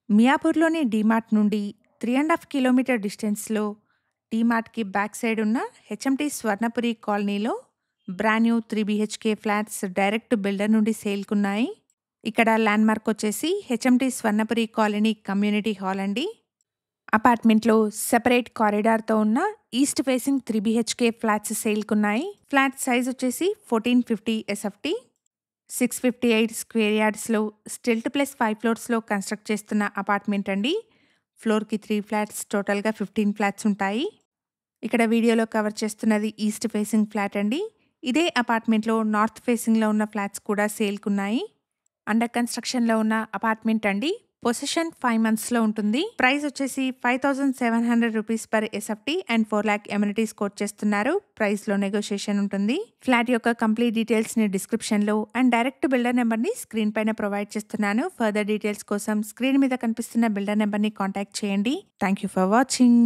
మియాపూర్‌లోని డీమార్ట్ నుండి 3½ కిలోమీటర్ డిస్టెన్స్‌లో డీమార్ట్‌కి బ్యాక్ సైడ్ ఉన్న హెచ్ఎంటీ స్వర్ణపురి కాలనీలో brand new 3 BHK flats direct builder నుండి సేల్‌కున్నాయి. ఇక్కడ ల్యాండ్‌మార్క్ వచ్చేసి HMT Swarnapuri colony community hall అండి. అపార్ట్మెంట్‌లో సెపరేట్ కారిడార్‌తో ఉన్న ఈస్ట్ ఫేసింగ్ 3 బీహెచ్‌కే ఫ్లాట్స్ సేల్‌కున్నాయి. ఫ్లాట్ సైజ్ వచ్చేసి 1450 ఎస్ఎఫ్టీ. 658 స్క్వేర్ యార్డ్స్‌లో స్టిల్ట్ ప్లస్ 5 ఫ్లోర్స్‌లో కన్‌స్ట్రక్ట్ చేస్తున్న అపార్ట్మెంట్ అండి. ఫ్లోర్‌కి 3 ఫ్లాట్స్ టోటల్‌గా 15 ఫ్లాట్స్ ఉంటాయి. ఇక్కడ వీడియోలో కవర్ చేస్తున్నది ఈస్ట్ ఫేసింగ్ ఫ్లాట్ అండి. ఇదే అపార్ట్మెంట్‌లో నార్త్ ఫేసింగ్‌లో ఉన్న ఫ్లాట్స్ కూడా సేల్‌కున్నాయి. అండర్ కన్‌స్ట్రక్షన్‌లో ఉన్న అపార్ట్మెంట్ అండి. పొసెషన్ 5 మంత్స్‌లో ఉంటుంది. ప్రైస్ వచ్చేసి 5700 rupees per SFT and 4 lakh amenities quote చేస్తున్నారు. ప్రైస్‌లో నెగోషియేషన్ ఉంటుంది. ఫ్లాట్ యొక్క కంప్లీట్ డీటెయిల్స్‌ని డిస్క్రిప్షన్‌లో అండ్ డైరెక్ట్ బిల్డర్ నెంబర్‌ని స్క్రీన్ పైన ప్రొవైడ్ చేస్తున్నాను. ఫర్దర్ డీటెయిల్స్ కోసం స్క్రీన్ మీద కనిపిస్తున్న బిల్డర్ నెంబర్‌ని కాంటాక్ట్ చేయండి. Thank you for watching.